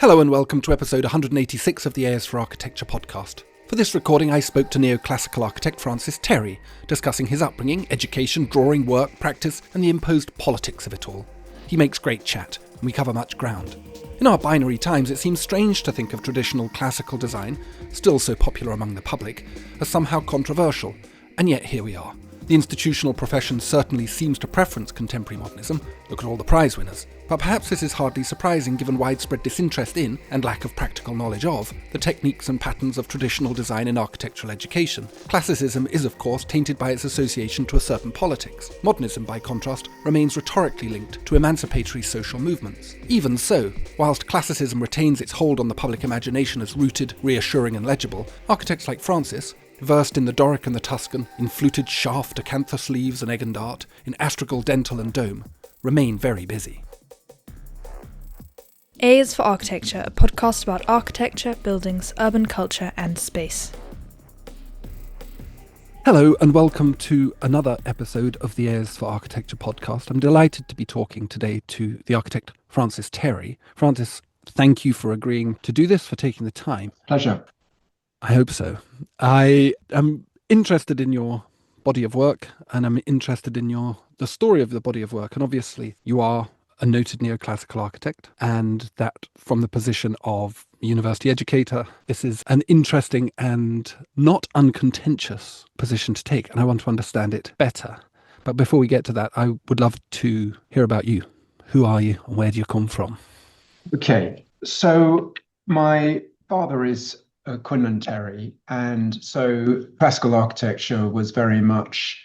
Hello and welcome to episode 186 of the AS for Architecture podcast. For this recording, I spoke to Neoclassical architect Francis Terry, discussing his upbringing, education, drawing, work, practice, and the imposed politics of it all. He makes great chat, and we cover much ground. In our binary times, it seems strange to think of traditional classical design, still so popular among the public, as somehow controversial, and yet here we are. The institutional profession certainly seems to preference contemporary modernism. Look at all the prize winners. But perhaps this is hardly surprising given widespread disinterest in, and lack of practical knowledge of, the techniques and patterns of traditional design in architectural education. Classicism is, of course, tainted by its association to a certain politics. Modernism, by contrast, remains rhetorically linked to emancipatory social movements. Even so, whilst classicism retains its hold on the public imagination as rooted, reassuring and legible, architects like Francis, versed in the Doric and the Tuscan, in fluted shaft, acanthus leaves and egg and dart, in astragal, dentil and dome, remain very busy. A is for Architecture, a podcast about architecture, buildings, urban culture and space. Hello and welcome to another episode of the A is for Architecture podcast. I'm delighted to be talking today to the architect Francis Terry. Francis, thank you for agreeing to do this, for taking the time. Pleasure. I hope so. I am interested in your body of work, and I'm interested in the story of the body of work. And obviously you are a noted neoclassical architect, and that from the position of university educator, this is an interesting and not uncontentious position to take, and I want to understand it better. But before we get to that, I would love to hear about you. Who are you and where do you come from? Okay, so my father is Quinlan Terry, and so classical architecture was very much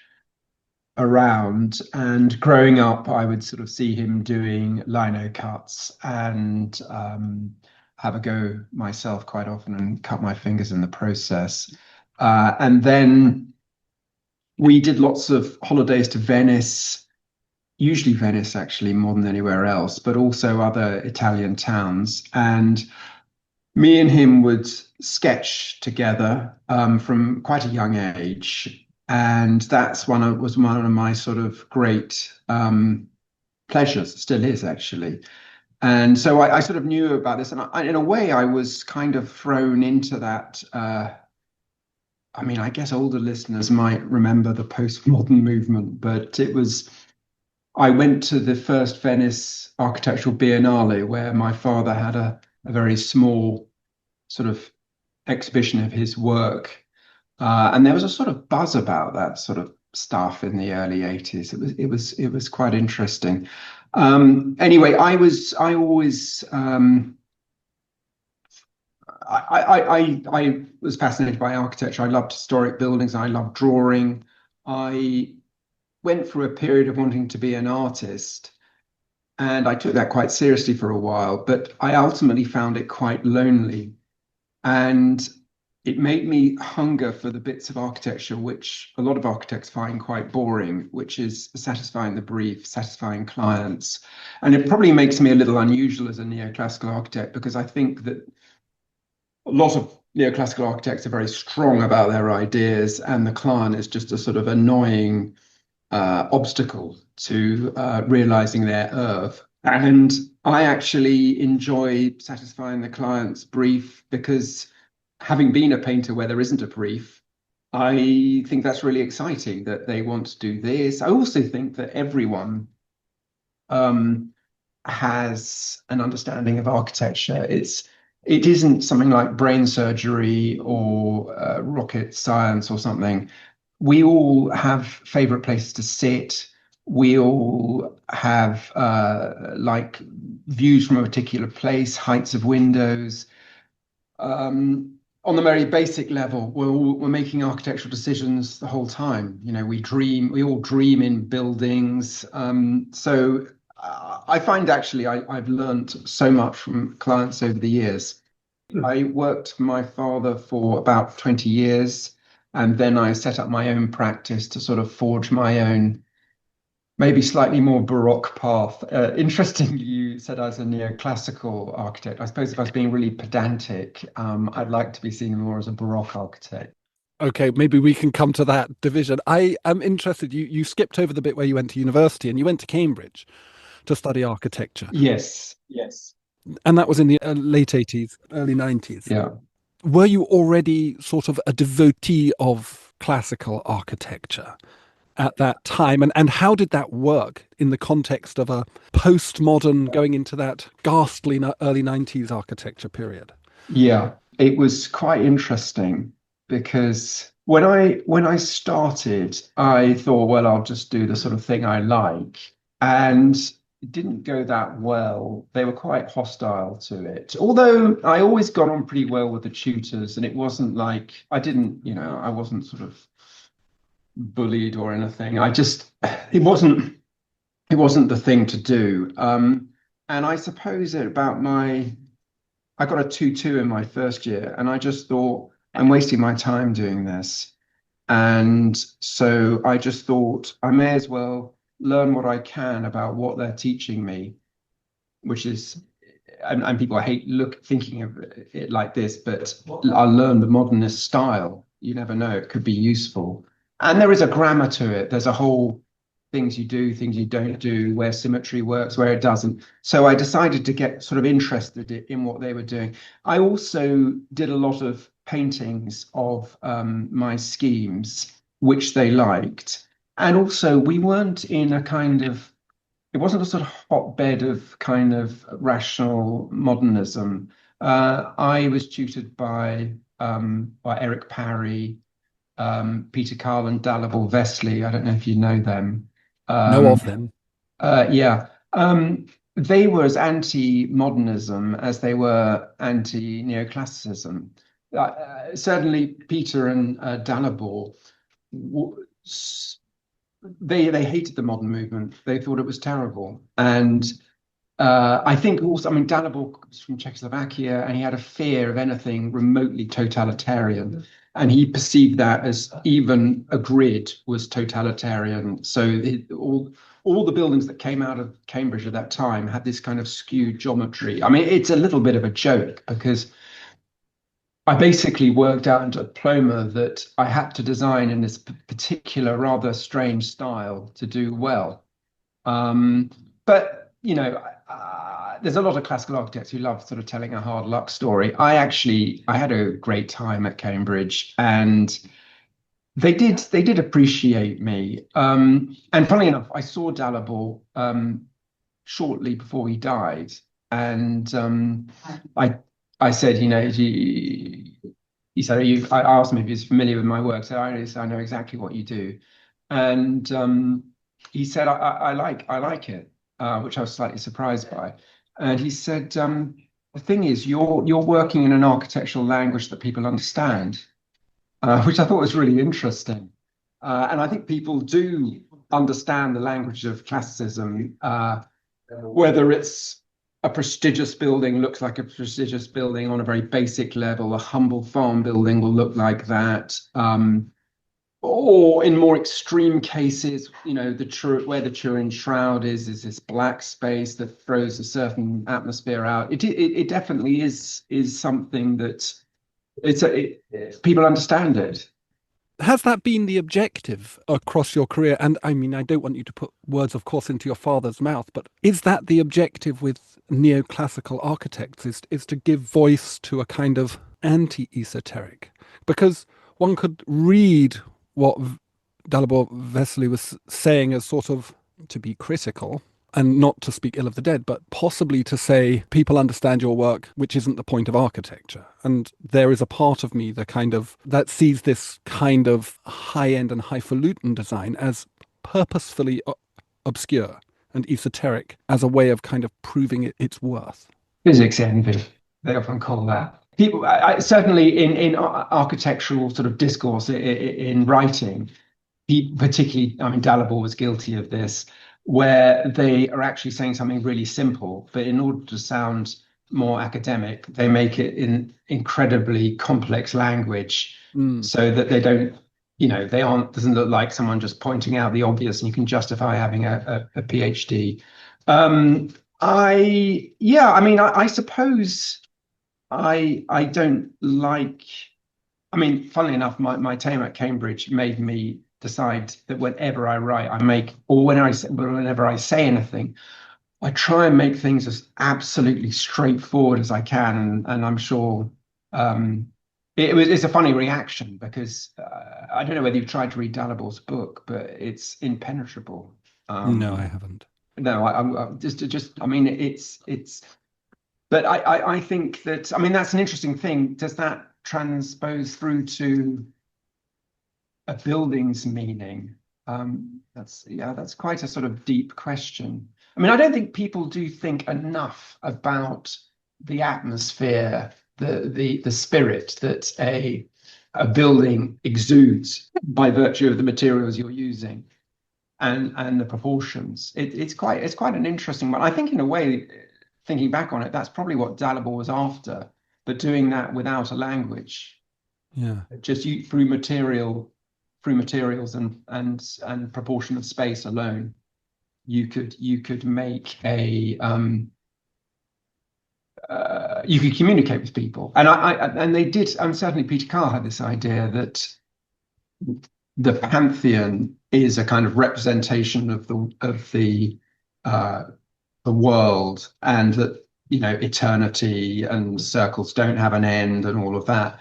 around, and growing up I would sort of see him doing lino cuts and have a go myself quite often and cut my fingers in the process. And then we did lots of holidays to Venice, usually Venice actually more than anywhere else, but also other Italian towns. And me and him would sketch together from quite a young age. And that's was one of my sort of great pleasures, still is actually. And so I sort of knew about this, and in a way I was kind of thrown into that. I guess older listeners might remember the postmodern movement, but I went to the first Venice Architectural Biennale, where my father had a very small sort of exhibition of his work. And there was a sort of buzz about that sort of stuff in the early 80s. It was quite interesting. Anyway, I was fascinated by architecture. I loved historic buildings. I loved drawing. I went through a period of wanting to be an artist, and I took that quite seriously for a while, but I ultimately found it quite lonely. And it made me hunger for the bits of architecture which a lot of architects find quite boring, which is satisfying the brief, satisfying clients. And it probably makes me a little unusual as a neoclassical architect, because I think that a lot of neoclassical architects are very strong about their ideas, and the client is just a sort of annoying obstacle to realizing their oeuvre. And I actually enjoy satisfying the client's brief, because having been a painter where there isn't a brief, I think that's really exciting that they want to do this. I also think that everyone has an understanding of architecture. It isn't something like brain surgery or rocket science or something. We all have favorite places to sit. We all have like views from a particular place, heights of windows. On the very basic level, we're making architectural decisions the whole time. You know, we all dream in buildings. So I find actually I've learned so much from clients over the years. I worked for my father for about 20 years, and then I set up my own practice to sort of forge my own, maybe slightly more Baroque path. Interestingly, you said I was a neoclassical architect. I suppose if I was being really pedantic, I'd like to be seen more as a Baroque architect. Okay, maybe we can come to that division. I am interested, you skipped over the bit where you went to university, and you went to Cambridge to study architecture. Yes. And that was in the late 80s, early 90s. Yeah. Were you already sort of a devotee of classical architecture at that time? And how did that work in the context of a postmodern going into that ghastly early 90s architecture period? Yeah, it was quite interesting because when I started, I thought, well, I'll just do the sort of thing I like. And it didn't go that well. They were quite hostile to it. Although I always got on pretty well with the tutors, and it wasn't like I didn't, I wasn't sort of bullied or anything. It wasn't the thing to do. And I suppose I got a 2-2 in my first year, and I just thought, I'm wasting my time doing this. And so I just thought I may as well learn what I can about what they're teaching me, which is, and people hate thinking of it like this, but I'll learn the modernist style. You never know, it could be useful. And there is a grammar to it. There's a whole things you do, things you don't do, where symmetry works, where it doesn't. So I decided to get sort of interested in what they were doing. I also did a lot of paintings of my schemes, which they liked. And also, we weren't in it wasn't a sort of hotbed of kind of rational modernism. I was tutored by Eric Parry, Peter Carl, and Dalibor Vesely. I don't know if you know them. Know Um, of them. yeah, they were as anti-modernism as they were anti-neoclassicism. Certainly, Peter and Dalibor, they hated the modern movement. They thought it was terrible, and I think also, I mean, Dalibor was from Czechoslovakia, and he had a fear of anything remotely totalitarian. And he perceived that as even a grid was totalitarian. So all the buildings that came out of Cambridge at that time had this kind of skewed geometry. I mean, it's a little bit of a joke because I basically worked out in a diploma that I had to design in this particular rather strange style to do well. But there's a lot of classical architects who love sort of telling a hard luck story. I had a great time at Cambridge, and they did appreciate me. And funnily enough, I saw Dalibor shortly before he died, and I I said, he said, I asked him if he's familiar with my work. So I know exactly what you do, and he said, I like it, which I was slightly surprised by. And he said, the thing is, you're working in an architectural language that people understand, which I thought was really interesting. And I think people do understand the language of classicism, whether it's a prestigious building looks like a prestigious building on a very basic level, a humble farm building will look like that. Or in more extreme cases, where the Turin Shroud is this black space that throws a certain atmosphere out. It definitely is something that people understand it. Has that been the objective across your career? And I mean, I don't want you to put words, of course, into your father's mouth, but is that the objective with neoclassical architects, is to give voice to a kind of anti-esoteric? Because one could read what Dalibor Vesely was saying as sort of to be critical and not to speak ill of the dead, but possibly to say people understand your work, which isn't the point of architecture. And there is a part of me that sees this kind of high-end and highfalutin design as purposefully obscure and esoteric as a way of kind of proving its worth. Physics envy, they often call that. People, certainly in architectural sort of discourse, in writing, particularly, I mean, Dalibor was guilty of this, where they are actually saying something really simple, but in order to sound more academic, they make it in incredibly complex language, so that they don't, doesn't look like someone just pointing out the obvious, and you can justify having a PhD. I suppose I don't like. I mean, funnily enough, my time at Cambridge made me decide that whenever I write, whenever I say anything, I try and make things as absolutely straightforward as I can, and I'm sure it's a funny reaction because I don't know whether you've tried to read Dalibor's book, but it's impenetrable. No, I Um, haven't. no, I just I mean it's but I think that I mean that's an interesting thing. Does that transpose through to a building's meaning? That's quite a sort of deep question. I mean, I don't think people do think enough about the atmosphere, the spirit that a building exudes by virtue of the materials you're using and the proportions. It's quite an interesting one. I think in a way, thinking back on it, that's probably what Dalibor was after, but doing that without a language, Yeah. just through materials and proportion of space alone, you could make you could communicate with people, and they did. And certainly Peter Carr had this idea that the pantheon is a kind of representation of the world, and that eternity and circles don't have an end and all of that.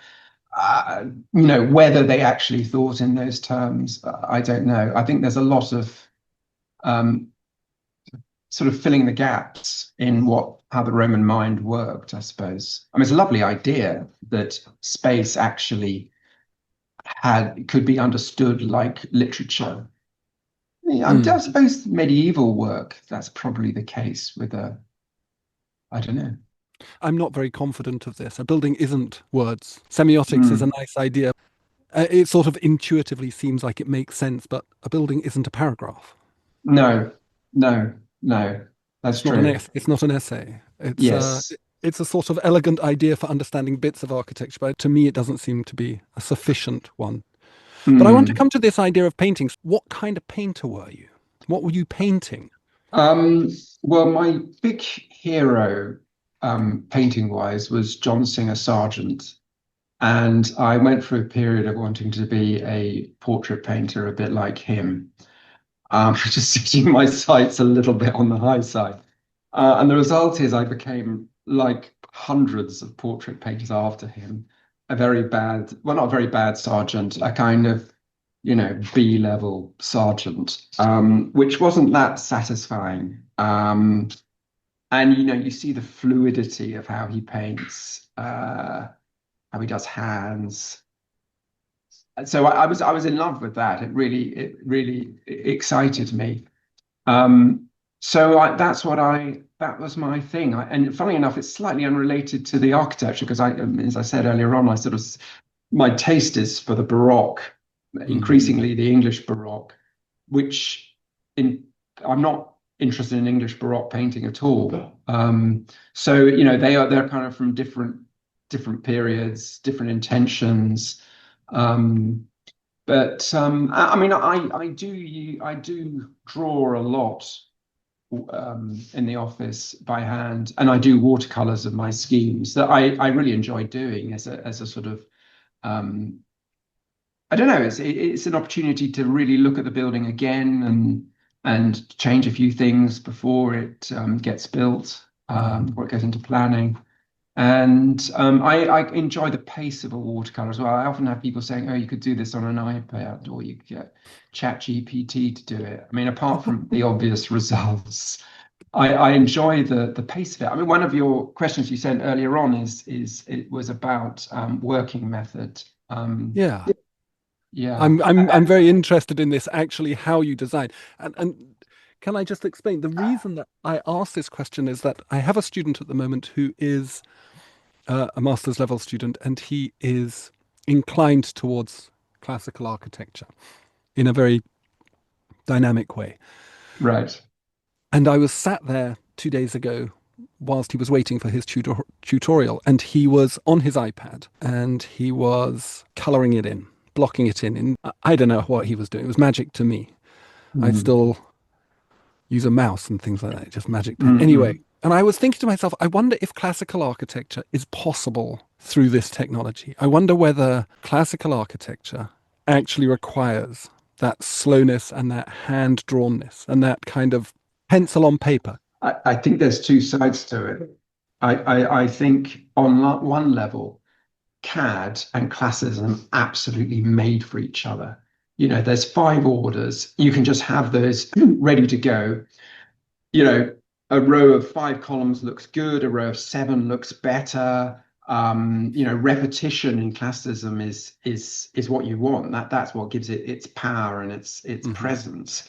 Whether they actually thought in those terms, I don't know. I think there's a lot of um, sort of filling the gaps in how the Roman mind worked, I suppose. I mean, it's a lovely idea that space actually could be understood like literature. I suppose medieval work, that's probably the case with I don't know. I'm not very confident of this. A building isn't words. Semiotics is a nice idea. It sort of intuitively seems like it makes sense, but a building isn't a paragraph. No, no, no. That's It's not an true. it's not an essay. Yes. It's a sort of elegant idea for understanding bits of architecture, but to me it doesn't seem to be a sufficient one. But I want to Mm. come to this idea of paintings. What kind of painter were you? What were you painting? Um, well, my big hero, painting wise, was John Singer Sargent. And I went through a period of wanting to be a portrait painter, a bit like him, just setting my sights a little bit on the high side. And the result is I became like hundreds of portrait painters after him, a very bad, well, not a very bad sergeant, a kind of, B-level sergeant, which wasn't that satisfying. And you see the fluidity of how he paints, how he does hands. So I was in love with that. It really excited me. So that was my thing. And funnily enough, it's slightly unrelated to the architecture because as I said earlier on, my taste is for the Baroque, increasingly the English Baroque, which I'm not interested in English Baroque painting at all. So they're kind of from different periods, different intentions. But I mean, I do draw a lot in the office by hand, and I do watercolors of my schemes that I really enjoy doing as a sort of I don't know. It's an opportunity to really look at the building again and change a few things before it gets built, before it goes into planning. And I enjoy the pace of a watercolor as well. I often have people saying, "Oh, you could do this on an iPad, or you could get ChatGPT to do it." I mean, apart from the obvious results, I enjoy the pace of it. I mean, one of your questions you sent earlier on it was about working method. Yeah. Yeah. I'm very interested in this, actually, how you design. And can I just explain? The reason that I ask this question is that I have a student at the moment who is a master's level student, and he is inclined towards classical architecture in a very dynamic way. Right. And I was sat there 2 days ago whilst he was waiting for his tutorial, and he was on his iPad and he was coloring it in, blocking it in. I don't know what he was doing. It was magic to me. I still use a mouse and things like that, just magic pen. Anyway, and I was thinking to myself, I wonder if classical architecture is possible through this technology. I wonder whether classical architecture actually requires that slowness and that hand-drawnness and that kind of pencil on paper. I think there's two sides to it. I think on one level, CAD and classicism absolutely made for each other. There's five orders. You can just have those ready to go. you know, a row of five columns looks good, a row of seven looks better. Repetition in classicism is what you want. That's what gives it its power and its Hmm. presence.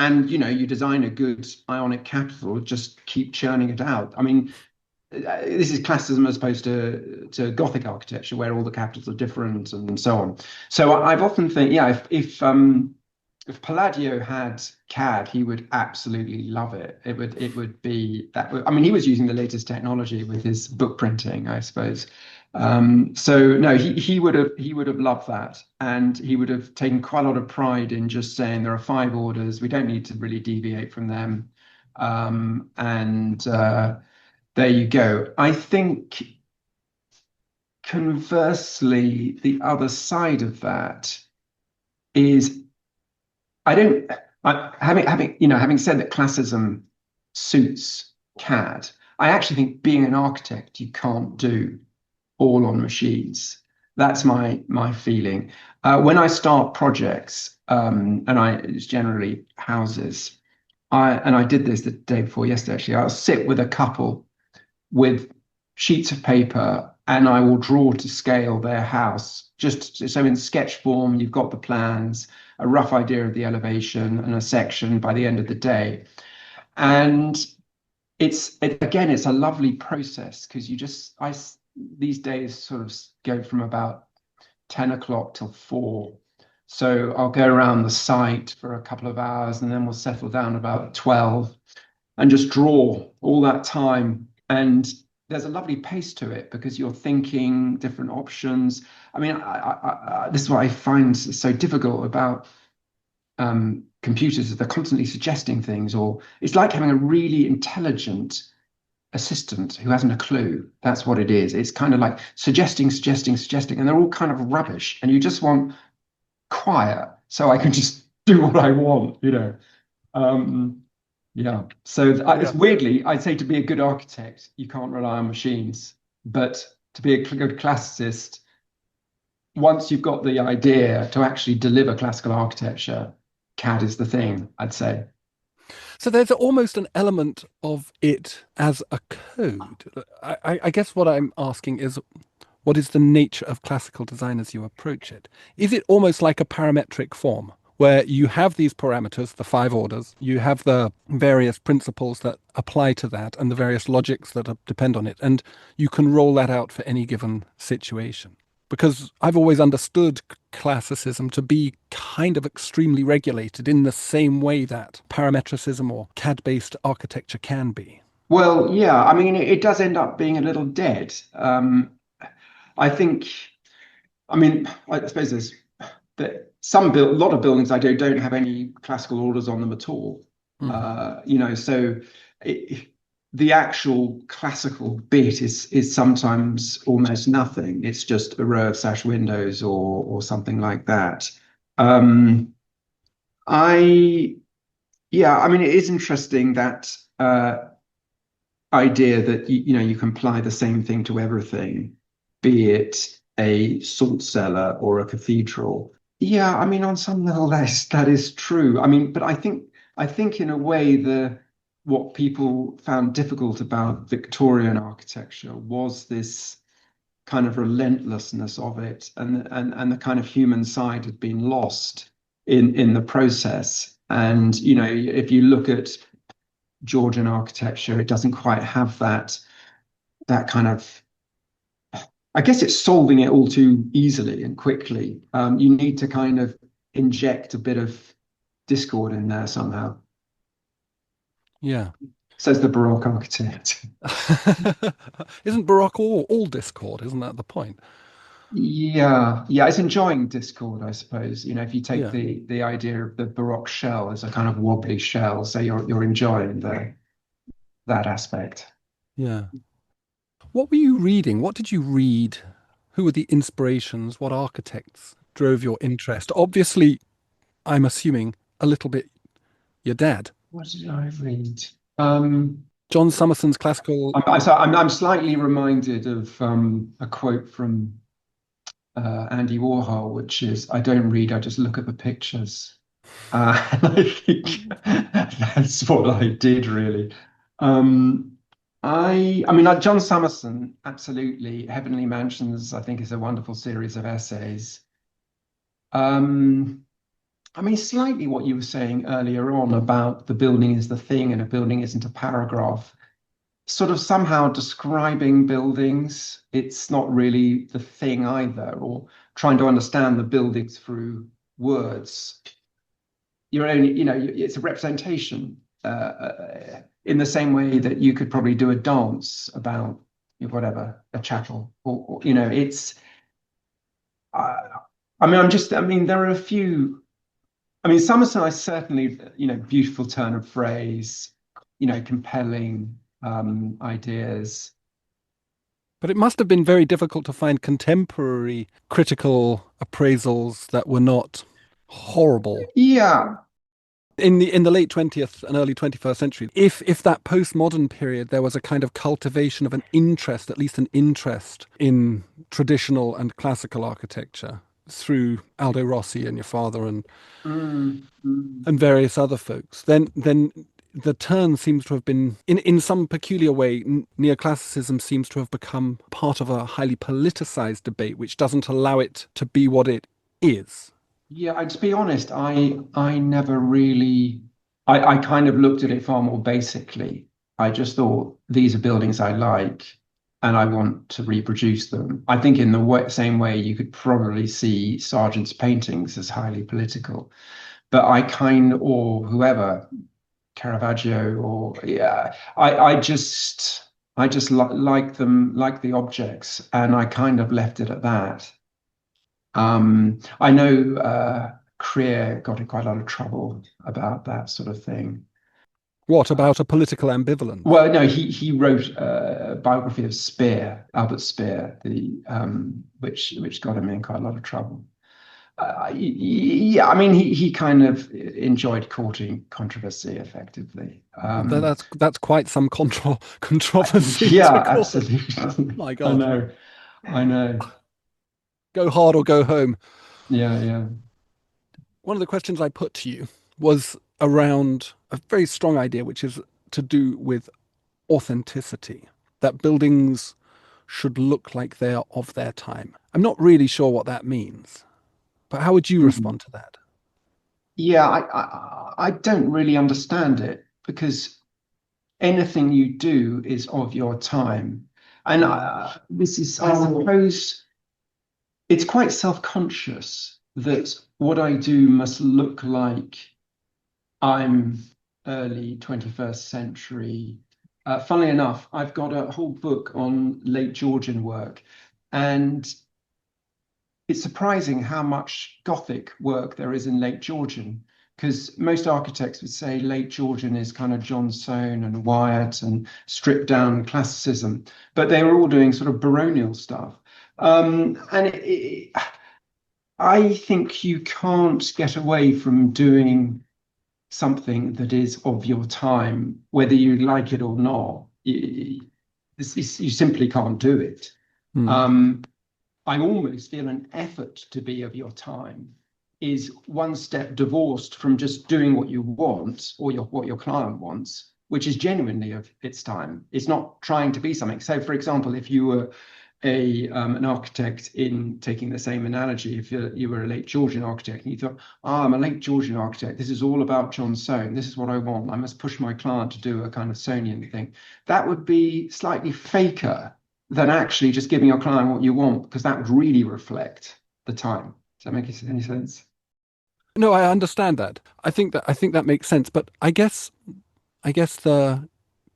And you design a good ionic capital, just keep churning it out. I mean, this is classicism as opposed to Gothic architecture, where all the capitals are different and so on. So I've often think, yeah, if Palladio had CAD, he would absolutely love it. It would be that. I mean, he was using the latest technology with his book printing, I suppose. So no, he would have loved that, and he would have taken quite a lot of pride in just saying there are five orders. We don't need to really deviate from them, and there you go. I think conversely, the other side of that is I don't. Having said that, classicism suits CAD. I actually think being an architect, you can't do all on machines. That's my feeling. When I start projects, it's generally houses. I did this the day before yesterday. Actually, I'll sit with a couple with sheets of paper and I will draw to scale their house. Just so in sketch form, you've got the plans, a rough idea of the elevation and a section by the end of the day. And it's a lovely process because these days sort of go from about 10 o'clock till 4. So I'll go around the site for a couple of hours and then we'll settle down about 12 and just draw all that time. And there's a lovely pace to it because you're thinking different options. I mean, this is what I find so difficult about computers is they're constantly suggesting things, or it's like having a really intelligent assistant who hasn't a clue. That's what it is. It's kind of like suggesting, and they're all kind of rubbish. And you just want quiet so I can just do what I want. Um, yeah. So Yeah. it's weirdly, I'd say to be a good architect, you can't rely on machines, but to be a good classicist, once you've got the idea to actually deliver classical architecture, CAD is the thing, I'd say. So there's almost an element of it as a code. I guess what I'm asking is, what is the nature of classical design as you approach it? Is it almost like a parametric form where you have these parameters, the five orders, you have the various principles that apply to that and the various logics that depend on it, and you can roll that out for any given situation? Because I've always understood classicism to be kind of extremely regulated in the same way that parametricism or CAD-based architecture can be. Well, yeah, I mean, it does end up being a little dead. I think, I mean, I suppose there's that a lot of buildings I do don't have any classical orders on them at all. Hmm. So it, the actual classical bit is sometimes almost nothing. It's just a row of sash windows or something like that. Um, I Yeah, I mean, it is interesting that idea that you can apply the same thing to everything, be it a salt cellar or a cathedral. Yeah, I mean, on some level, that is true. I mean, but I think in a way the what people found difficult about Victorian architecture was this kind of relentlessness of it, and the kind of human side had been lost in the process. And if you look at Georgian architecture, it doesn't quite have that kind of. I guess it's solving it all too easily and quickly. You need to kind of inject a bit of discord in there somehow. Yeah. Says the Baroque architect. Isn't Baroque all discord? Isn't that the point? Yeah, yeah, it's enjoying discord, I suppose. If you take Yeah. the idea of the Baroque shell as a kind of wobbly shell, so you're enjoying that aspect. Yeah. What were you reading? What did you read? Who were the inspirations? What architects drove your interest? Obviously, I'm assuming a little bit your dad. What did I read? John Summerson's classical. I'm slightly reminded of a quote from Andy Warhol, which is, "I don't read, I just look at the pictures." And I think that's what I did really. Um, I mean, like John Summerson, absolutely. Heavenly Mansions, I think, is a wonderful series of essays. Um, I mean, slightly what you were saying earlier on about the building is the thing and a building isn't a paragraph. Sort of somehow describing buildings, it's not really the thing either, or trying to understand the buildings through words. You're only, it's a representation in the same way that you could probably do a dance about whatever, a chattel, or it's, uh, I mean, there are a few. I mean, Summerson, I certainly, beautiful turn of phrase, compelling ideas. But it must have been very difficult to find contemporary critical appraisals that were not horrible Yeah, in the late 20th and early 21st century. If that postmodern period, there was a kind of cultivation of an interest, at least an interest in traditional and classical architecture through Aldo Rossi and your father mm, mm. and various other folks, then the turn seems to have been, in some peculiar way, neoclassicism seems to have become part of a highly politicized debate, which doesn't allow it to be what it is. Yeah. To be honest, I never really, I kind of looked at it far more basically. I just thought these are buildings I like, and I want to reproduce them. I think in the same way you could probably see Sargent's paintings as highly political, but or whoever, Caravaggio, or yeah, I just like them, like the objects, and I kind of left it at that. I know Creer got in quite a lot of trouble about that sort of thing. What about a political ambivalence? Well, no, he wrote a biography of Speer, Albert Speer, the which got him in quite a lot of trouble. Yeah, I mean, he kind of enjoyed courting controversy effectively. That's quite some controversy Yeah, to cause. absolutely. My I God, know, I know. go hard or go home. Yeah, yeah. One of the questions I put to you was around a very strong idea, which is to do with authenticity, that buildings should look like they are of their time. I'm not really sure what that means, but how would you Mm. respond to that? Yeah, I don't really understand it because anything you do is of your time. And this is, I suppose, it's quite self-conscious that what I do must look like I'm early 21st century. Funnily enough, I've got a whole book on late Georgian work, and it's surprising how much Gothic work there is in late Georgian, because most architects would say late Georgian is kind of John Soane and Wyatt and stripped down classicism, but they were all doing sort of baronial stuff. And I think you can't get away from doing something that is of your time, whether you like it or not. You simply can't do it. Hmm. Um, I almost feel an effort to be of your time is one step divorced from just doing what you want or what your client wants, which is genuinely of its time. It's not trying to be something. So, for example, if you were an architect, in taking the same analogy, if you were a late Georgian architect and you thought, I'm a late Georgian architect, this is all about John Soane, this is what I want, I must push my client to do a kind of Soanian thing, that would be slightly faker than actually just giving your client what you want, because that would really reflect the time. Does that make any sense? No, I understand that. I think that makes sense. But I guess the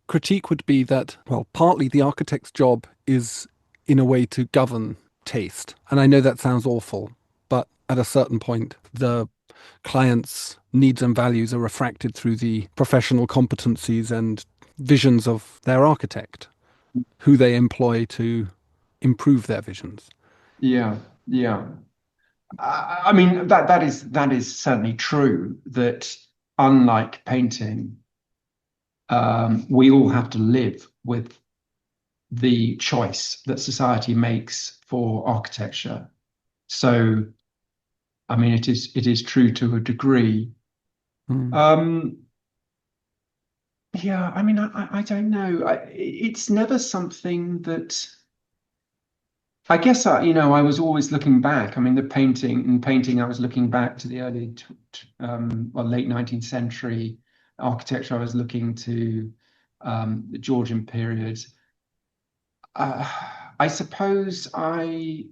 critique would be that, well, partly the architect's job is in a way to govern taste. And I know that sounds awful, but at a certain point, the client's needs and values are refracted through the professional competencies and visions of their architect, who they employ to improve their visions. Yeah, yeah. I mean, that is certainly true, that unlike painting, we all have to live with the choice that society makes for architecture. So, I mean, it is true to a degree. Mm. Yeah, I mean, I don't know. It's never something that I guess I was always looking back. I mean, in painting, I was looking back to the late 19th century architecture. I was looking to the Georgian period. Uh, I suppose I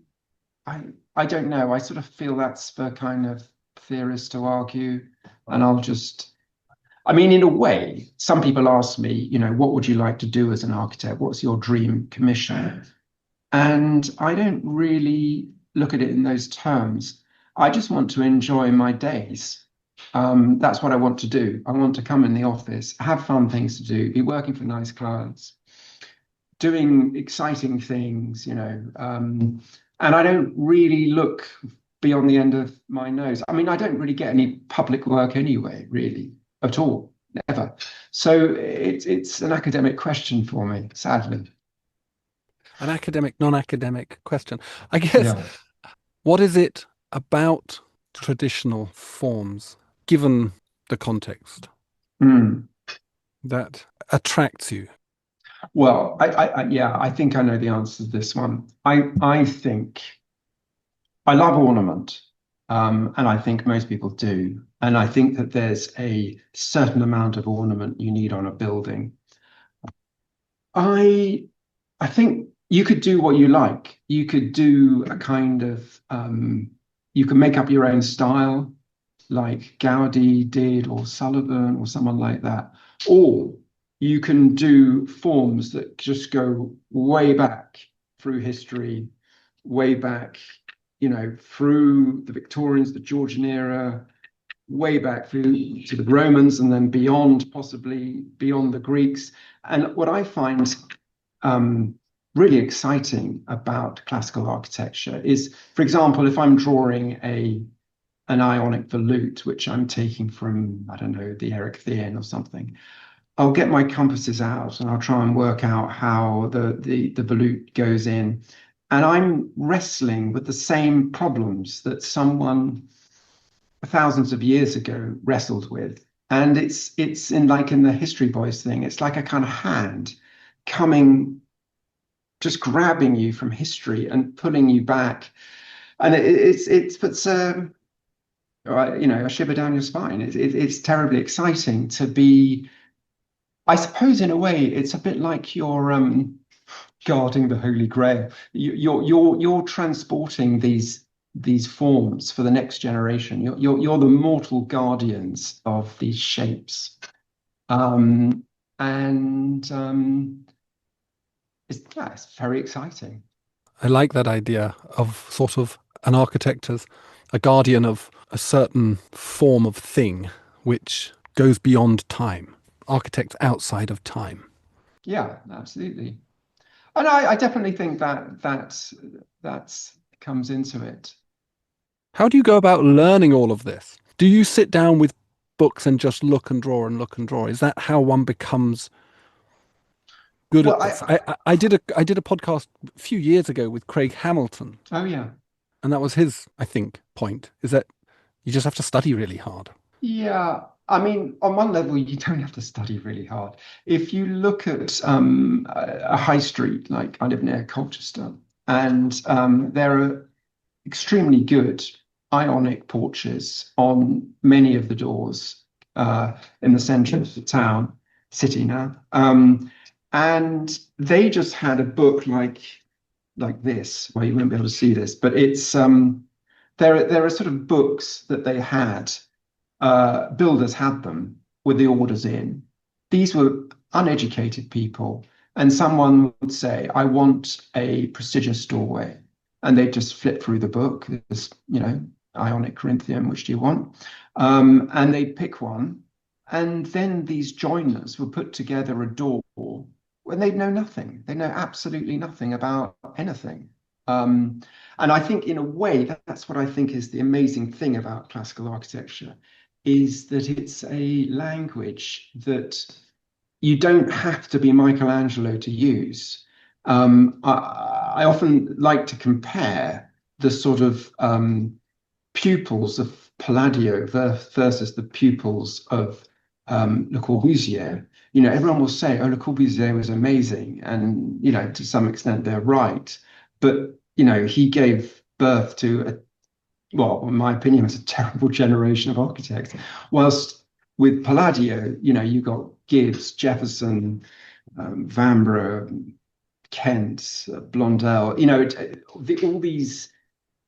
I don't know. I sort of feel that's for kind of theorists to argue, and I'll just. I mean, in a way, some people ask me, what would you like to do as an architect? What's your dream commission? And I don't really look at it in those terms. I just want to enjoy my days. That's what I want to do. I want to come in the office, have fun things to do, be working for nice clients, doing exciting things, and I don't really look beyond the end of my nose. I mean, I don't really get any public work anyway, really, at all, never. So it's an academic question for me, sadly. An academic, non-academic question. I guess, Yeah. what is it about traditional forms, given the context, Mm. that attracts you? Well, yeah, I think I know the answer to this one. I think I love ornament, and I think most people do. And I think that there's a certain amount of ornament you need on a building. I I think you could do what you like. You could do a kind of you can make up your own style, like Gaudi did, or Sullivan, or someone like that. Or you can do forms that just go way back through history, way back, through the Victorians, the Georgian era, way back through to the Romans, and then beyond, possibly beyond the Greeks. And what I find really exciting about classical architecture is, for example, if I'm drawing an Ionic volute, which I'm taking from, I don't know, the Eric Thean or something, I'll get my compasses out and I'll try and work out how the volute goes in. And I'm wrestling with the same problems that someone thousands of years ago wrestled with. And it's in the History Boys thing, it's like a kind of hand coming, just grabbing you from history and pulling you back. And it puts a shiver down your spine. It's terribly exciting to be. I suppose in a way it's a bit like you're guarding the Holy Grail. You're transporting these forms for the next generation. You're the mortal guardians of these shapes, and it's very exciting. I like that idea of sort of an architect as a guardian of a certain form of thing which goes beyond time. Architects outside of time. Yeah, absolutely. And I definitely think that comes into it. How do you go about learning all of this? Do you sit down with books and just look and draw and look and draw? Is that how one becomes good Well, at this? I did a podcast a few years ago with Craig Hamilton, oh yeah. and that was his, I think, point, is that you just have to study really hard. Yeah, I mean, on one level, you don't have to study really hard. If you look at a high street, like I live near Colchester, and there are extremely good Ionic porches on many of the doors in the centre of the city now. And they just had a book like this. Well, you won't be able to see this, but it's there are sort of books that they had. Builders had them with the orders in. These were uneducated people, and someone would say, "I want a prestigious doorway," and they just flip through the book. There's, Ionic Corinthian, which do you want? And they pick one, and then these joiners would put together a door when they know nothing. They know absolutely nothing about anything. And I think, in a way, that's what I think is the amazing thing about classical architecture, is that it's a language that you don't have to be Michelangelo to use. I often like to compare the sort of pupils of Palladio versus the pupils of Le Corbusier. Everyone will say, "Oh, Le Corbusier was amazing," and to some extent they're right. But he gave birth to well, in my opinion, it's a terrible generation of architects. Whilst with Palladio, you got Gibbs, Jefferson, Vanbrugh, Kent, Blondel. All these,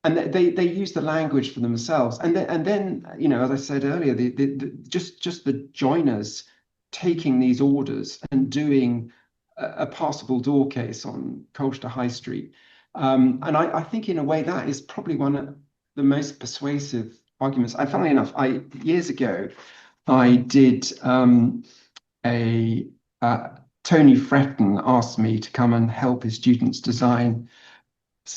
and they use the language for themselves. And then as I said earlier, just the joiners taking these orders and doing a passable door case on Colchester High Street. And I think in a way that is probably one of the most persuasive arguments. And funnily enough, years ago, I did Tony Fretton asked me to come and help his students design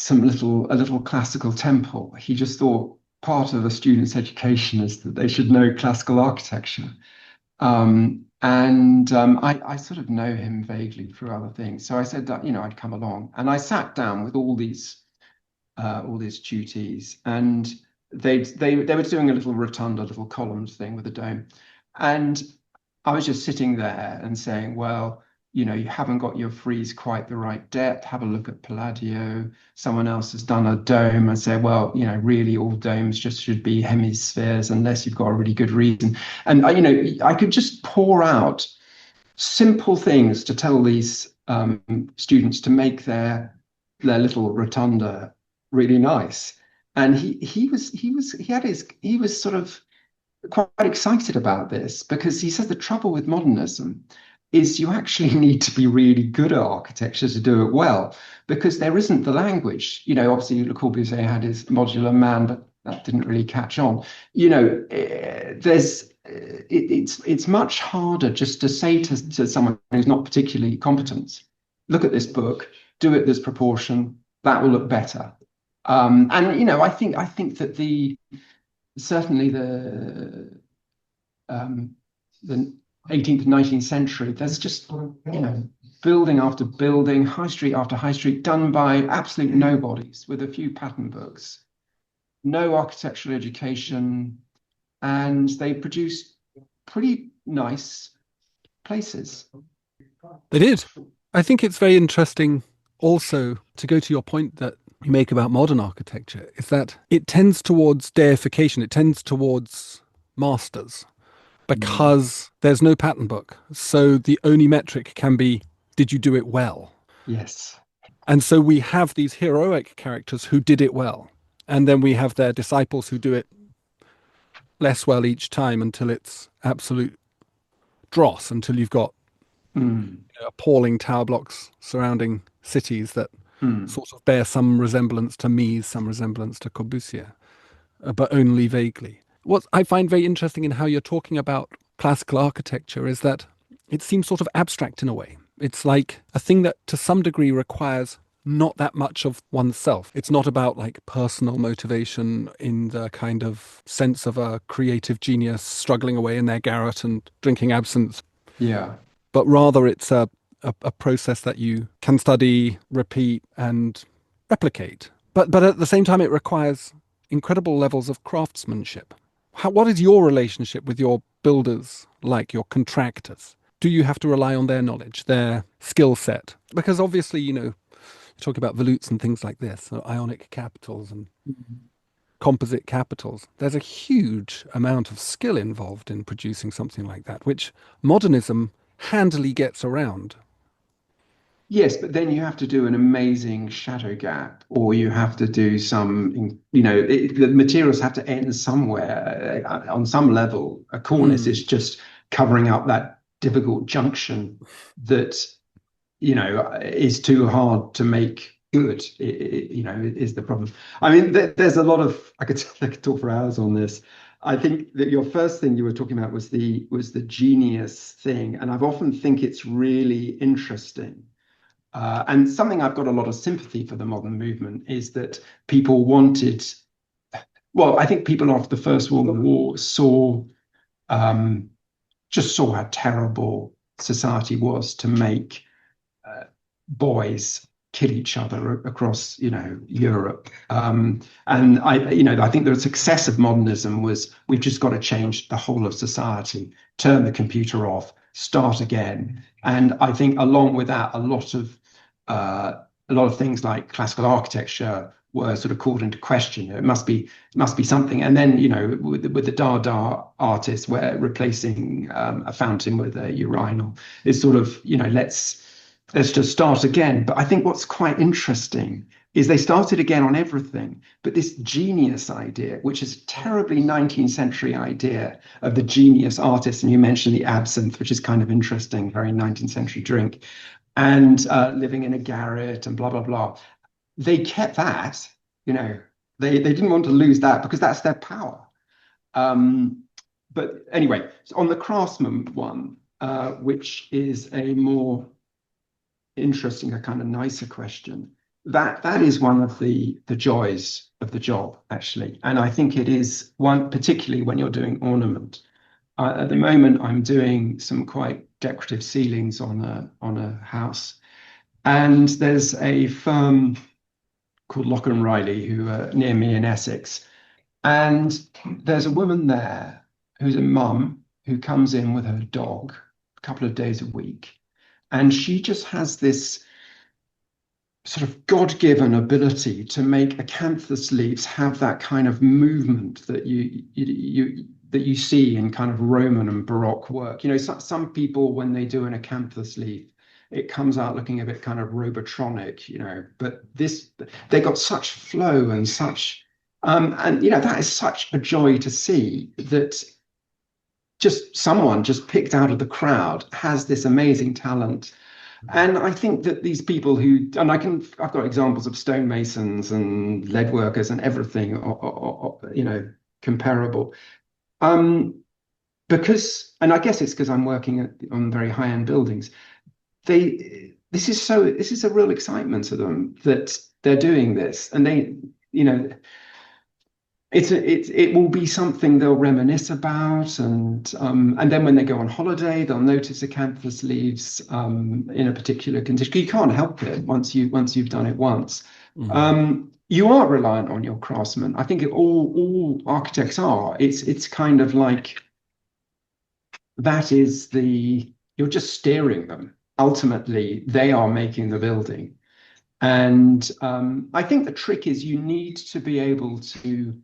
a little classical temple. He just thought part of a student's education is that they should know classical architecture. I sort of know him vaguely through other things. So I said that, I'd come along, and I sat down with all these tutees, and they were doing a little rotunda, little columns thing with a dome. And I was just sitting there and saying, well, you haven't got your frieze quite the right depth. Have a look at Palladio. Someone else has done a dome and say, well, really all domes just should be hemispheres unless you've got a really good reason. And I could just pour out simple things to tell these students to make their little rotunda really nice. And he was sort of quite excited about this, because he says the trouble with modernism is you actually need to be really good at architecture to do it well, because there isn't the language. Obviously Le Corbusier had his modular man, but that didn't really catch on. It's much harder just to say to someone who's not particularly competent, look at this book, do it this proportion, that will look better. I think that certainly the 18th and 19th century, there's just building after building, high street after high street, done by absolute nobodies with a few pattern books, no architectural education, and they produce pretty nice places. They did. I think it's very interesting also to go to your point that you make about modern architecture, is that it tends towards deification, it tends towards masters, because there's no pattern book. So the only metric can be, did you do it well? Yes. And so we have these heroic characters who did it well. And then we have their disciples who do it less well each time until it's absolute dross, until you've got appalling tower blocks surrounding cities that sort of bear some resemblance to Mies, some resemblance to Corbusier, but only vaguely. What I find very interesting in how you're talking about classical architecture is that it seems sort of abstract in a way. It's like a thing that to some degree requires not that much of oneself. It's not about like personal motivation in the kind of sense of a creative genius struggling away in their garret and drinking absinthe. Yeah. But rather it's a process that you can study, repeat, and replicate. But at the same time, it requires incredible levels of craftsmanship. What is your relationship with your builders like, your contractors? Do you have to rely on their knowledge, their skill set? Because obviously, you talk about volutes and things like this, so ionic capitals and composite capitals. There's a huge amount of skill involved in producing something like that, which modernism handily gets around. Yes, but then you have to do an amazing shadow gap, or you have to do some, the materials have to end somewhere on some level. A cornice is just covering up that difficult junction that, is too hard to make good, is the problem. I mean, there's a lot of, I could talk for hours on this. I think that your first thing you were talking about was the genius thing. And I've often think it's really interesting. And something I've got a lot of sympathy for the modern movement is that people wanted, well, I think people after the First World War saw how terrible society was to make boys kill each other across, Europe. And I think the success of modernism was we've just got to change the whole of society, turn the computer off, start again. And I think along with that, a lot of things like classical architecture were sort of called into question. It must be something. And then, with the Dada artists, we're replacing a fountain with a urinal. It's sort of, let's just start again. But I think what's quite interesting is they started again on everything. But this genius idea, which is a terribly 19th century idea of the genius artist, and you mentioned the absinthe, which is kind of interesting, very 19th century drink, and living in a garret and blah, blah, blah. They kept that, they didn't want to lose that because that's their power. But anyway, so on the craftsman one, which is a more interesting, a kind of nicer question, that is one of the joys of the job, actually. And I think it is one, particularly when you're doing ornament. At the moment, I'm doing some quite decorative ceilings on a house, and there's a firm called Lock and Riley who are near me in Essex, and there's a woman there who's a mum who comes in with her dog a couple of days a week, and she just has this sort of God-given ability to make acanthus leaves have that kind of movement that you see in kind of Roman and Baroque work. Some people, when they do an acanthus leaf, it comes out looking a bit kind of robotronic, but they got such flow and such, that is such a joy to see that just someone just picked out of the crowd has this amazing talent. And I think that these people I've got examples of stonemasons and lead workers and everything, comparable. Because, and I guess it's because I'm working on very high-end buildings. This is a real excitement to them that they're doing this, and it will be something they'll reminisce about, and then when they go on holiday, they'll notice acanthus leaves in a particular condition. You can't help it once you've done it once. Mm-hmm. You are reliant on your craftsmen. I think all architects are. It's kind of like you're just steering them. Ultimately, they are making the building, and I think the trick is you need to be able to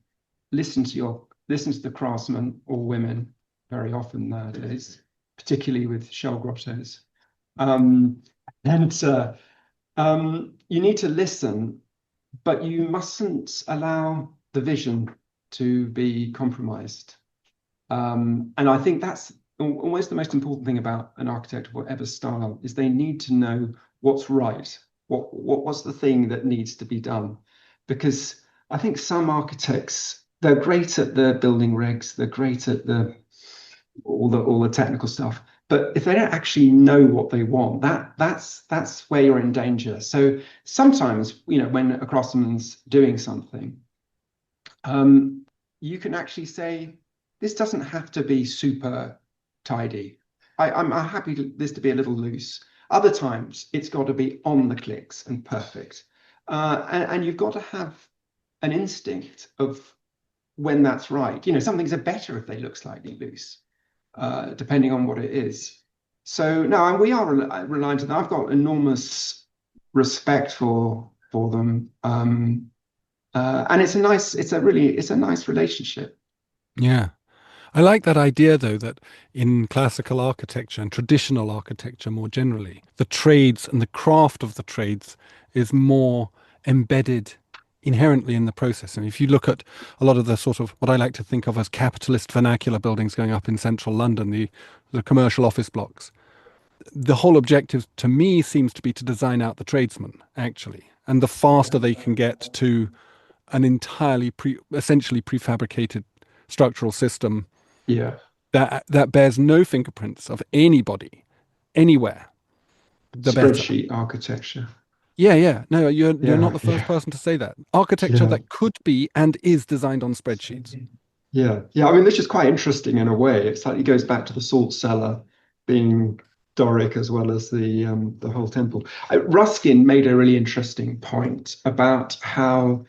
listen to the craftsmen or women very often nowadays, particularly with shell grottos. And you need to listen, but you mustn't allow the vision to be compromised. And I think that's almost the most important thing about an architect of whatever style, is they need to know what's right. What's the thing that needs to be done? Because I think some architects, they're great at the building regs, they're great at all the technical stuff, but if they don't actually know what they want, that's where you're in danger. So sometimes, when a craftsman's doing something, you can actually say, this doesn't have to be super tidy. I'm happy this to be a little loose. Other times, it's got to be on the clicks and perfect. And you've got to have an instinct of when that's right. Some things are better if they look slightly loose, depending on what it is. So no, and we are reliant on that. I've got enormous respect for them, and it's a nice relationship. Yeah. I like that idea, though, that in classical architecture and traditional architecture more generally, the trades and the craft of the trades is more embedded inherently in the process. And if you look at a lot of the sort of what I like to think of as capitalist vernacular buildings going up in central London, the commercial office blocks, the whole objective to me seems to be to design out the tradesman, actually. And the faster they can get to an entirely essentially prefabricated structural system, that bears no fingerprints of anybody anywhere, the spreadsheet better. Architecture. Yeah. No, you're not the first person to say that. Architecture that could be and is designed on spreadsheets. Yeah. I mean, this is quite interesting in a way. It's like it goes back to the salt cellar being Doric as well as the whole temple. Ruskin made a really interesting point about how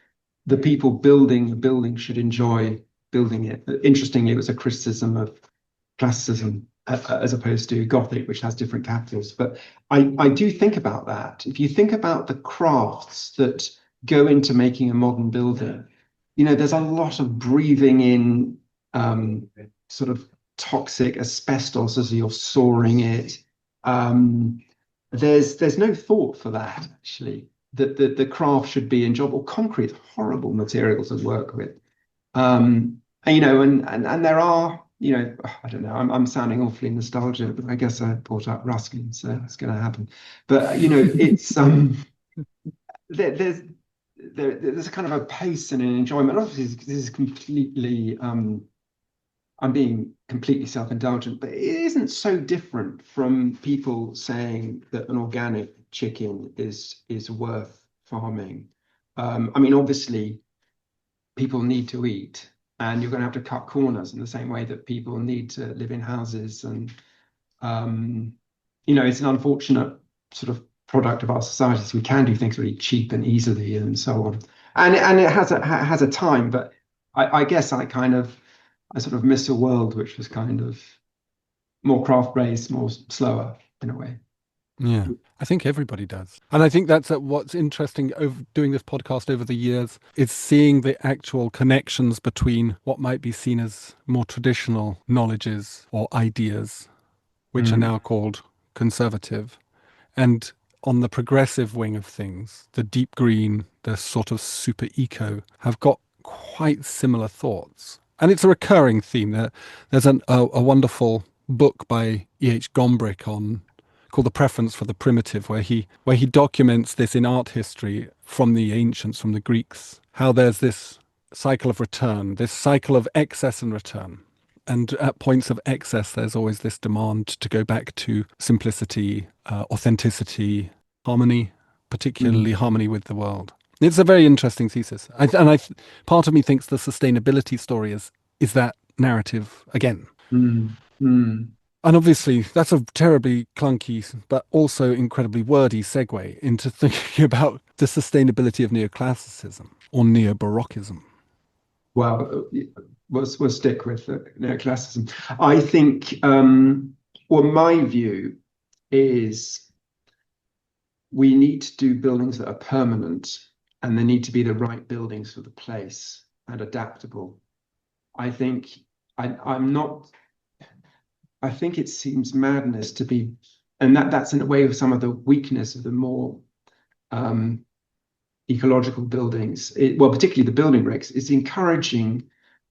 the people building a building should enjoy building it. Interestingly, it was a criticism of Classicism as opposed to Gothic, which has different capitals. But I do think about that. If you think about the crafts that go into making a modern building, there's a lot of breathing in sort of toxic asbestos as you're sawing it. There's no thought for that, actually. That the craft should be enjoyable. Concrete, horrible material to work with. And there are, I don't know, I'm sounding awfully nostalgic, but I guess I brought up Ruskin, so it's going to happen. But it's there's a kind of a pace and an enjoyment. Obviously, this is completely I'm being completely self-indulgent, but it isn't so different from people saying that an organic chicken is worth farming. Obviously, people need to eat, and you're going to have to cut corners in the same way that people need to live in houses. And it's an unfortunate sort of product of our societies. We can do things really cheap and easily, and so on. And it has a time, but I guess I sort of miss a world which was kind of more craft-based, more slower in a way. Yeah, I think everybody does. And I think that's what's interesting over doing this podcast over the years is seeing the actual connections between what might be seen as more traditional knowledges or ideas, which are now called conservative, and on the progressive wing of things, the deep green, the sort of super eco, have got quite similar thoughts. And it's a recurring theme. There's a wonderful book by E.H. Gombrich called The Preference for the Primitive, where he documents this in art history from the ancients, from the Greeks, how there's this cycle of return, this cycle of excess and return. And at points of excess, there's always this demand to go back to simplicity, authenticity, harmony, particularly harmony with the world. It's a very interesting thesis. Part of me thinks the sustainability story is that narrative again. And obviously, that's a terribly clunky, but also incredibly wordy segue into thinking about the sustainability of neoclassicism or neo-Baroquism. Well, we'll stick with neoclassicism. I think, my view is we need to do buildings that are permanent, and they need to be the right buildings for the place and adaptable. I think I think it seems madness to be, and that's in a way of some of the weakness of the more ecological buildings, particularly the building regs, is encouraging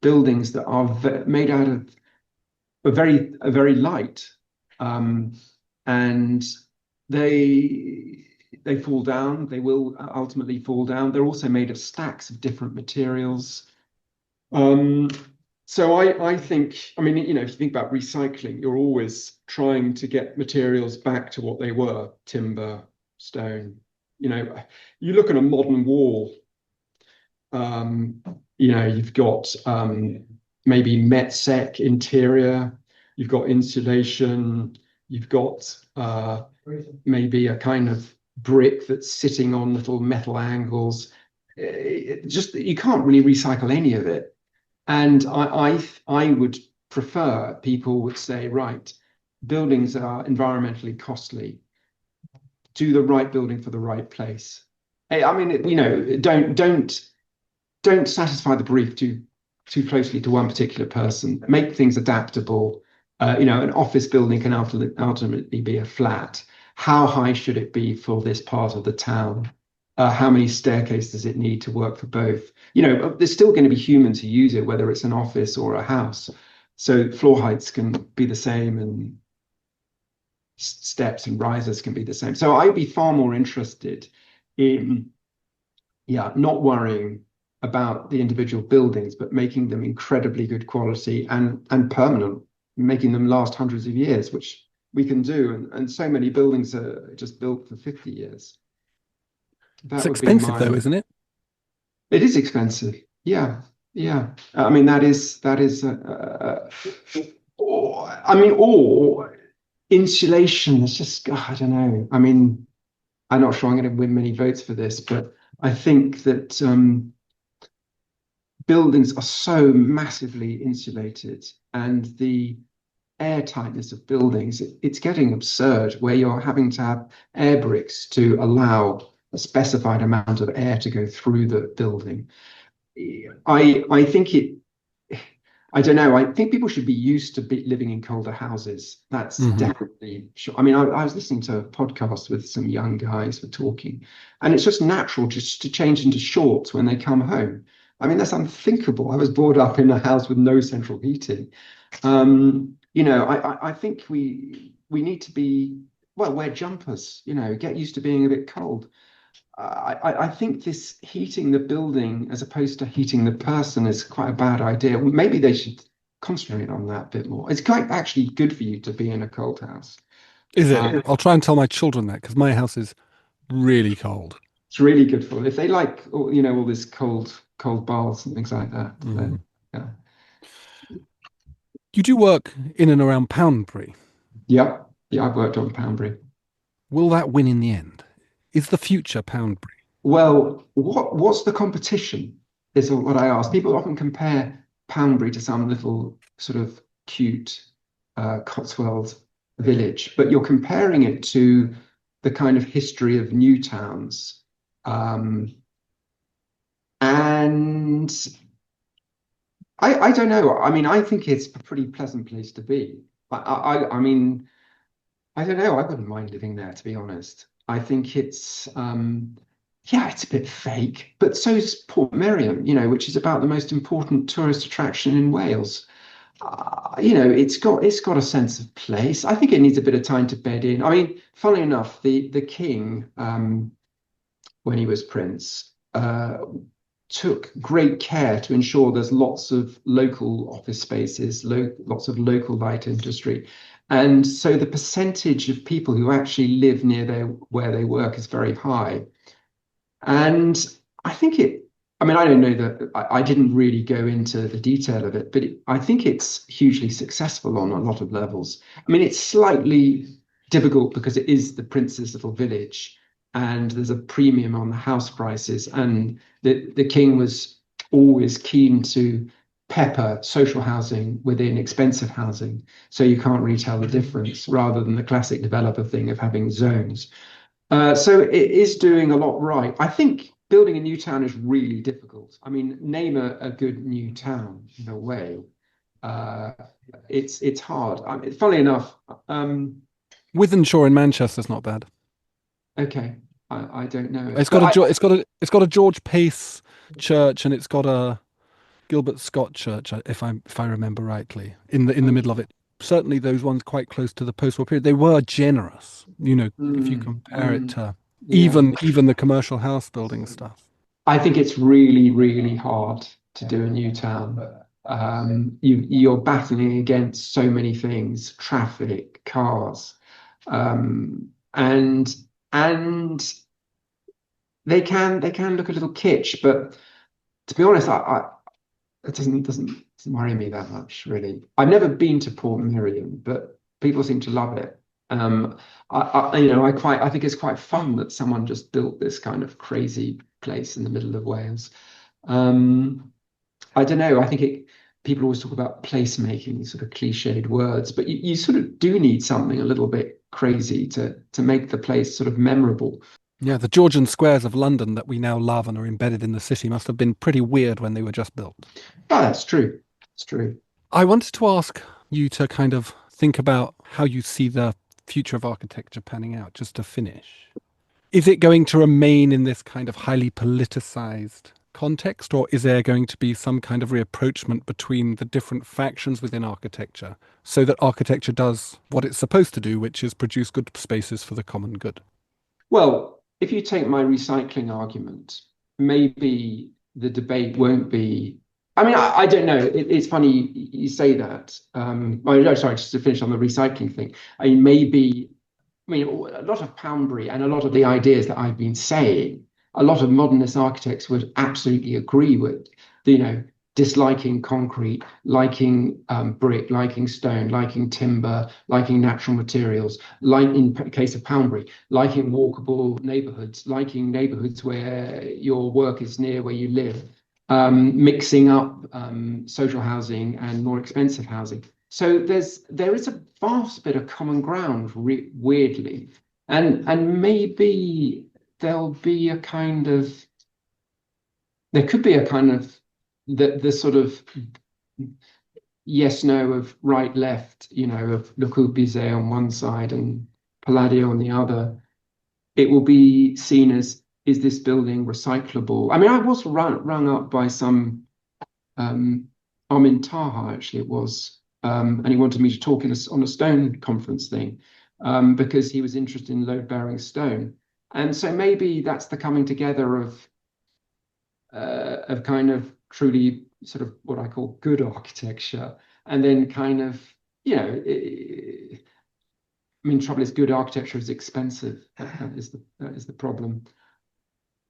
buildings that are made out of a very light, and they fall down. They will ultimately fall down. They're also made of stacks of different materials. So I think, if you think about recycling, you're always trying to get materials back to what they were: timber, stone. You look at a modern wall, you've got maybe met-sec interior, you've got insulation, you've got maybe a kind of brick that's sitting on little metal angles. You can't really recycle any of it. And I would prefer people would say, right, buildings are environmentally costly. Do the right building for the right place. Don't satisfy the brief too closely to one particular person. Make things adaptable. An office building can ultimately be a flat. How high should it be for this part of the town? How many staircases does it need to work for both? There's still going to be humans who use it, whether it's an office or a house. So floor heights can be the same, and steps and risers can be the same. So I'd be far more interested in, not worrying about the individual buildings, but making them incredibly good quality and permanent, making them last hundreds of years, which we can do. And so many buildings are just built for 50 years. It's expensive though, isn't it? It is expensive. Yeah. That is. Or insulation. It's just, I don't know. I mean, I'm not sure I'm going to win many votes for this, but I think that buildings are so massively insulated, and the air tightness of buildings, it's getting absurd where you're having to have air bricks to allow a specified amount of air to go through the building. I think I don't know. I think people should be used to living in colder houses. That's definitely sure. I mean, I was listening to a podcast with some young guys who were talking, and it's just natural just to change into shorts when they come home. I mean, that's unthinkable. I was brought up in a house with no central heating. I think we need to be, well, wear jumpers, get used to being a bit cold. I think this heating the building as opposed to heating the person is quite a bad idea. Maybe they should concentrate on that a bit more. It's quite actually good for you to be in a cold house. Is it? I'll try and tell my children that, because my house is really cold. It's really good for them if they like, all this cold baths and things like that. Then, yeah. You do work in and around Poundbury. Yeah, I've worked on Poundbury. Will that win in the end? Is the future Poundbury? Well, what's the competition is what I ask. People often compare Poundbury to some little sort of cute Cotswold village, but you're comparing it to the kind of history of new towns. And I don't know. I mean, I think it's a pretty pleasant place to be. I mean, I don't know. I wouldn't mind living there, to be honest. I think it's it's a bit fake, but so is Port Merion, which is about the most important tourist attraction in Wales. It's got a sense of place. I think it needs a bit of time to bed in. I mean, funnily enough, the king, when he was prince, took great care to ensure there's lots of local office spaces, lots of local light industry. And so the percentage of people who actually live near where they work is very high. And I think I mean, I don't know that I didn't really go into the detail of it, but I think it's hugely successful on a lot of levels. I mean, it's slightly difficult because it is the prince's little village, and there's a premium on the house prices. And the king was always keen to pepper social housing within expensive housing, so you can't really tell the difference, rather than the classic developer thing of having zones. So it is doing a lot right. I think building a new town is really difficult. I mean, name a good new town in a way. It's hard. I mean, funnily enough, Wythenshawe in Manchester's not bad. Okay, I don't know. It's got a George Pace church, and it's got a Gilbert Scott church, if I remember rightly, in the middle of it. Certainly, those ones quite close to the post-war period, they were generous. If you compare it to even the commercial house building stuff. I think it's really, really hard to do a new town. You're battling against so many things: traffic, cars, and they can look a little kitsch, but to be honest, it doesn't worry me that much, really. I've never been to Port Merion, but people seem to love it. I think it's quite fun that someone just built this kind of crazy place in the middle of Wales. I don't know. I think people always talk about placemaking, these sort of cliched words, but you sort of do need something a little bit crazy to make the place sort of memorable. Yeah, the Georgian squares of London that we now love and are embedded in the city must have been pretty weird when they were just built. Oh, that's true. It's true. I wanted to ask you to kind of think about how you see the future of architecture panning out, just to finish. Is it going to remain in this kind of highly politicized context, or is there going to be some kind of reapproachment between the different factions within architecture so that architecture does what it's supposed to do, which is produce good spaces for the common good? Well, if you take my recycling argument, maybe the debate won't be. I mean, I don't know. It's funny you say that. Sorry, just to finish on the recycling thing. I mean, a lot of Poundbury and a lot of the ideas that I've been saying, a lot of modernist architects would absolutely agree with. disliking concrete, liking brick, liking stone, liking timber, liking natural materials, like in case of Poundbury, liking walkable neighborhoods, liking neighborhoods where your work is near where you live, mixing up social housing and more expensive housing. So there is a vast bit of common ground, weirdly, and maybe there could be a kind of the sort of yes no of right left, of Le Corbusier on one side and Palladio on the other. It will be seen as, is this building recyclable? I mean, I was rung up by some Armin Taha, actually it was, and he wanted me to talk on a stone conference thing, because he was interested in load-bearing stone. And so maybe that's the coming together of kind of truly sort of what I call good architecture, and then kind of, I mean, trouble is good architecture is expensive. That is the problem.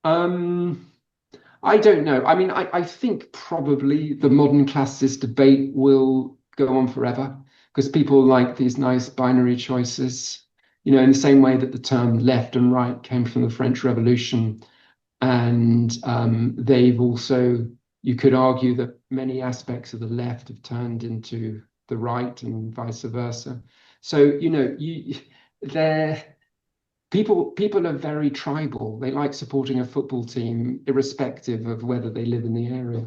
I don't know. I mean, I think probably the modern classicist debate will go on forever because people like these nice binary choices, in the same way that the term left and right came from the French Revolution. And they've also, you could argue that many aspects of the left have turned into the right and vice versa. So, people are very tribal. They like supporting a football team irrespective of whether they live in the area.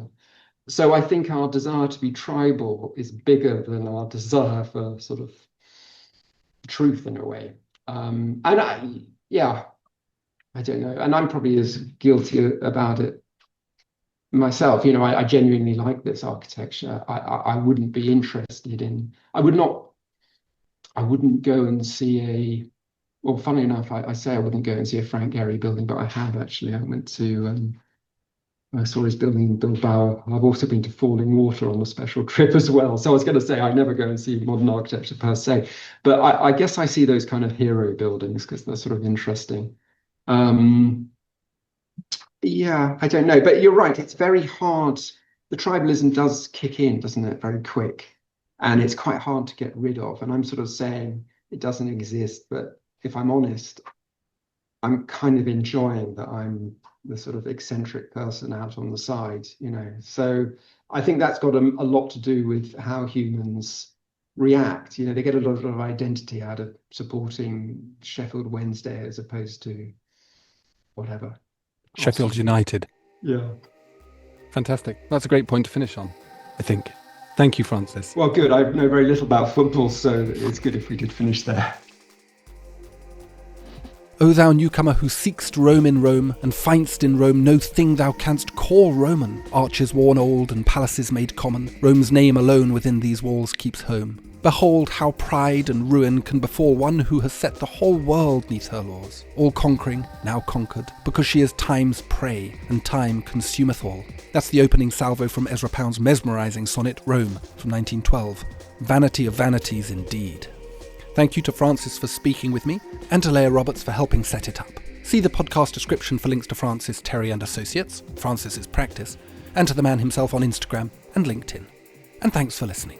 So I think our desire to be tribal is bigger than our desire for sort of truth in a way. And I don't know. And I'm probably as guilty about it myself. I genuinely like this architecture. I wouldn't be interested in, I wouldn't go and see well, funny enough, I say I wouldn't go and see a Frank Gehry building, but I have actually. I went to, I saw his building in Bilbao. I've also been to Falling Water on a special trip as well. So I was going to say I never go and see modern architecture per se, but I guess I see those kind of hero buildings because they're sort of interesting. Yeah, I don't know, but you're right. It's very hard. The tribalism does kick in, doesn't it? Very quick, and it's quite hard to get rid of. And I'm sort of saying it doesn't exist, but if I'm honest, I'm kind of enjoying that I'm the sort of eccentric person out on the side, So I think that's got a lot to do with how humans react. They get a lot of identity out of supporting Sheffield Wednesday as opposed to whatever. Sheffield United. Yeah. Fantastic. That's a great point to finish on, I think. Thank you, Francis. Well, good. I know very little about football, so it's good if we could finish there. O thou newcomer who seek'st Rome in Rome, and find'st in Rome no thing thou canst call Roman, arches worn old and palaces made common, Rome's name alone within these walls keeps home. Behold how pride and ruin can befall one who has set the whole world 'neath her laws, all conquering, now conquered, because she is time's prey, and time consumeth all. That's the opening salvo from Ezra Pound's mesmerising sonnet Rome from 1912. Vanity of vanities indeed. Thank you to Francis for speaking with me, and to Leah Roberts for helping set it up. See the podcast description for links to Francis, Terry and Associates, Francis's practice, and to the man himself on Instagram and LinkedIn. And thanks for listening.